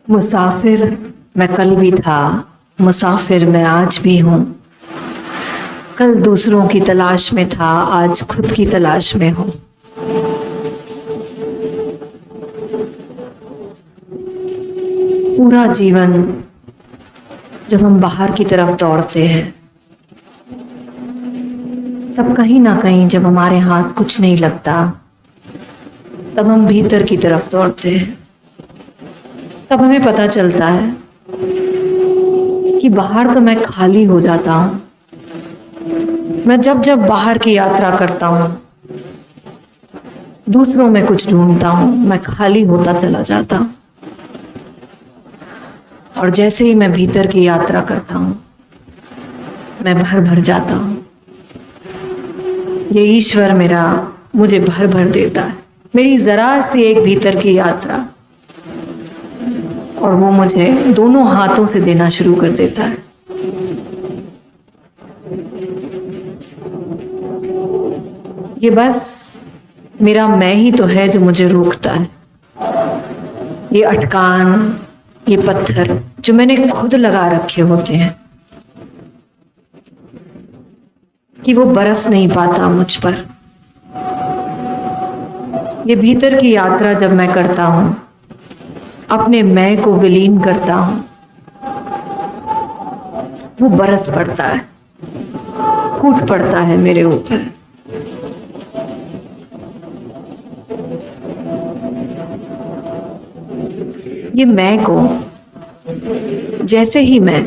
मुसाफिर मैं कल भी था, मुसाफिर मैं आज भी हूँ। कल दूसरों की तलाश में था, आज खुद की तलाश में हूँ। पूरा जीवन जब हम बाहर की तरफ दौड़ते हैं, तब कहीं ना कहीं जब हमारे हाथ कुछ नहीं लगता, तब हम भीतर की तरफ दौड़ते हैं। तब हमें पता चलता है कि बाहर तो मैं खाली हो जाता हूँ। मैं जब जब बाहर की यात्रा करता हूँ, दूसरों में कुछ ढूंढता हूँ, मैं खाली होता चला जाता हूँ। और जैसे ही मैं भीतर की यात्रा करता हूँ, मैं भर भर जाता हूँ। ये ईश्वर मेरा मुझे भर भर देता है, मेरी जरा सी एक भीतर की यात्रा, और वो मुझे दोनों हाथों से देना शुरू कर देता है। ये बस मेरा मैं ही तो है जो मुझे रोकता है। ये अटकान, ये पत्थर जो मैंने खुद लगा रखे होते हैं कि वो बरस नहीं पाता मुझ पर। ये भीतर की यात्रा जब मैं करता हूं, अपने मैं को विलीन करता हूं, वो बरस पड़ता है, फूट पड़ता है मेरे ऊपर। ये मैं को जैसे ही मैं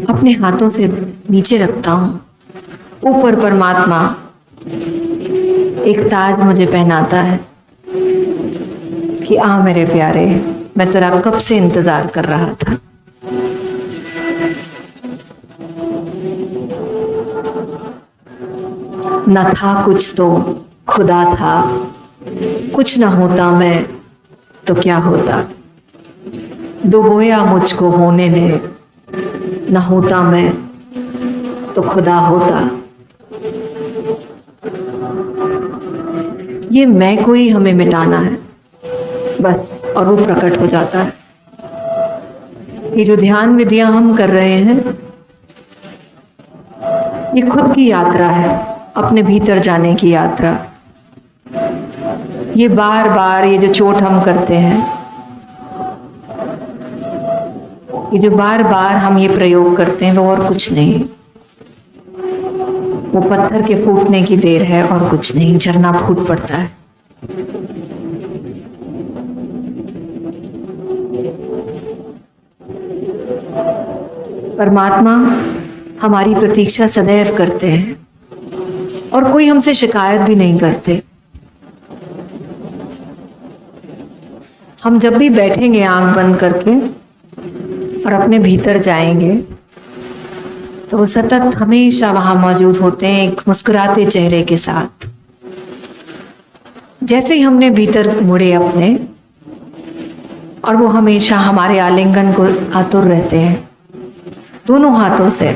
अपने हाथों से नीचे रखता हूं, ऊपर परमात्मा एक ताज मुझे पहनाता है कि आ मेरे प्यारे, मैं तेरा कब से इंतजार कर रहा था। न था कुछ तो खुदा था, कुछ न होता मैं तो क्या होता। डुबोया मुझको होने ने, न होता मैं तो खुदा होता। ये मैं को ही हमें मिटाना है बस, और वो प्रकट हो जाता है। ये जो ध्यान विधियां हम कर रहे हैं, ये खुद की यात्रा है, अपने भीतर जाने की यात्रा। ये बार बार ये जो चोट हम करते हैं, ये जो बार बार हम ये प्रयोग करते हैं, वो और कुछ नहीं, वो पत्थर के फूटने की देर है और कुछ नहीं। झरना फूट पड़ता है। परमात्मा हमारी प्रतीक्षा सदैव करते हैं और कोई हमसे शिकायत भी नहीं करते। हम जब भी बैठेंगे आंख बंद करके और अपने भीतर जाएंगे, तो वो सतत हमेशा वहां मौजूद होते हैं, एक मुस्कुराते चेहरे के साथ। जैसे ही हमने भीतर मुड़े अपने, और वो हमेशा हमारे आलिंगन को आतुर रहते हैं दोनों हाथों से।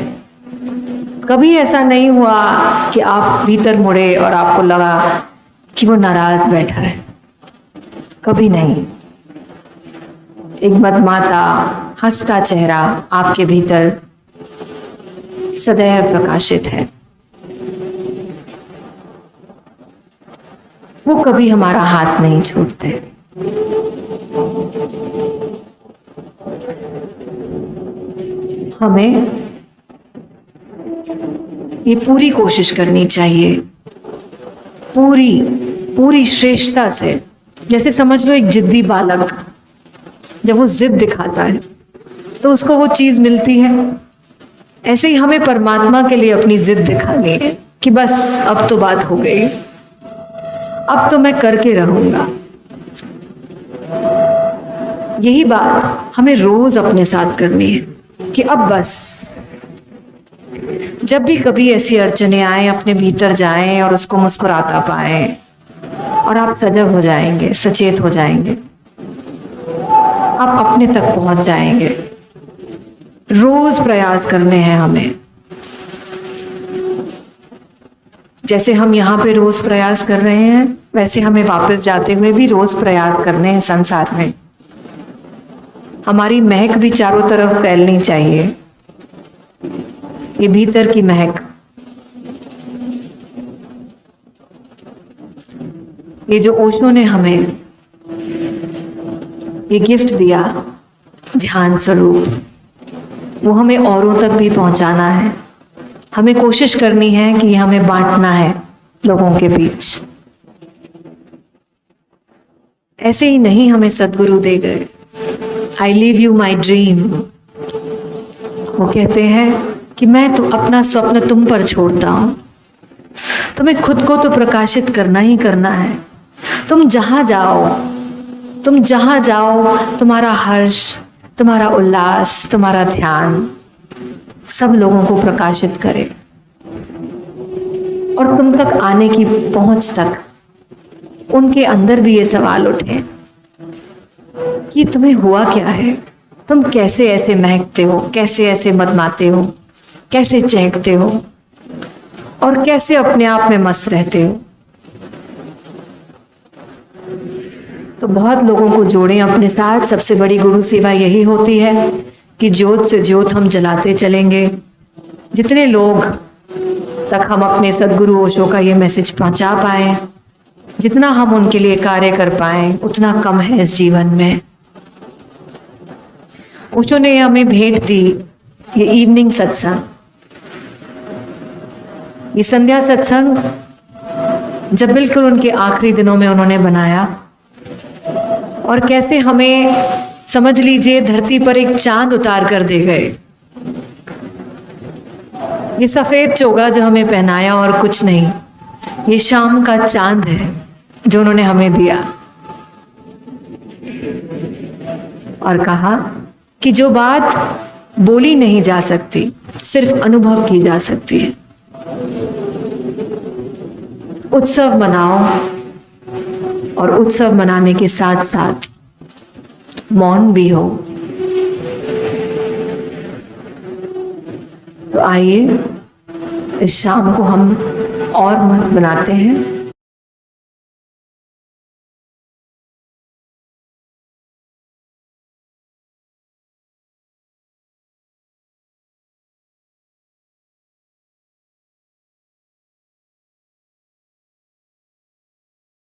कभी ऐसा नहीं हुआ कि आप भीतर मुड़े और आपको लगा कि वो नाराज बैठा है, कभी नहीं। एक मदमाता हंसता चेहरा आपके भीतर सदैव प्रकाशित है। वो कभी हमारा हाथ नहीं छोड़ते। हमें ये पूरी कोशिश करनी चाहिए, पूरी श्रेष्ठता से। जैसे समझ लो एक जिद्दी बालक जब वो जिद दिखाता है तो उसको वो चीज मिलती है। ऐसे ही हमें परमात्मा के लिए अपनी जिद दिखानी है कि बस अब तो बात हो गई, अब तो मैं करके रहूंगा। यही बात हमें रोज अपने साथ करनी है कि अब बस, जब भी कभी ऐसी अड़चने आए, अपने भीतर जाएं और उसको मुस्कुराता पाएं, और आप सजग हो जाएंगे, सचेत हो जाएंगे, आप अपने तक पहुंच जाएंगे। रोज प्रयास करने हैं हमें। जैसे हम यहाँ पे रोज प्रयास कर रहे हैं, वैसे हमें वापस जाते हुए भी रोज प्रयास करने हैं संसार में। हमारी महक भी चारों तरफ फैलनी चाहिए, ये भीतर की महक। ये जो ओशो ने हमें ये गिफ्ट दिया ध्यान स्वरूप, वो हमें औरों तक भी पहुंचाना है। हमें कोशिश करनी है कि ये हमें बांटना है लोगों के बीच। ऐसे ही नहीं हमें सद्गुरु दे गए, I leave you my dream. वो कहते हैं कि मैं तो अपना स्वप्न तुम पर छोड़ता हूं, तुम्हें खुद को तो प्रकाशित करना ही करना है। तुम जहां जाओ तुम्हारा हर्ष, तुम्हारा उल्लास, तुम्हारा ध्यान सब लोगों को प्रकाशित करे, और तुम तक आने की पहुंच तक उनके अंदर भी ये सवाल उठे कि तुम्हें हुआ क्या है, तुम कैसे ऐसे महकते हो, कैसे ऐसे मदमाते हो, कैसे चहकते हो, और कैसे अपने आप में मस्त रहते हो। तो बहुत लोगों को जोड़ें अपने साथ। सबसे बड़ी गुरु सेवा यही होती है कि ज्योत से ज्योत हम जलाते चलेंगे। जितने लोग तक हम अपने सद्गुरु ओशो का ये मैसेज पहुंचा पाए, जितना हम उनके लिए कार्य कर पाए, उतना कम है इस जीवन में। ओशो ने हमें भेंट दी ये इवनिंग सत्संग, ये संध्या सत्संग जब बिल्कुल उनके आखिरी दिनों में उन्होंने बनाया, और कैसे हमें समझ लीजिए धरती पर एक चांद उतार कर दे गए। ये सफेद चोगा जो हमें पहनाया और कुछ नहीं, ये शाम का चांद है जो उन्होंने हमें दिया, और कहा कि जो बात बोली नहीं जा सकती सिर्फ अनुभव की जा सकती है। उत्सव मनाओ, और उत्सव मनाने के साथ साथ मौन भी हो। तो आइए इस शाम को हम और मत बनाते हैं।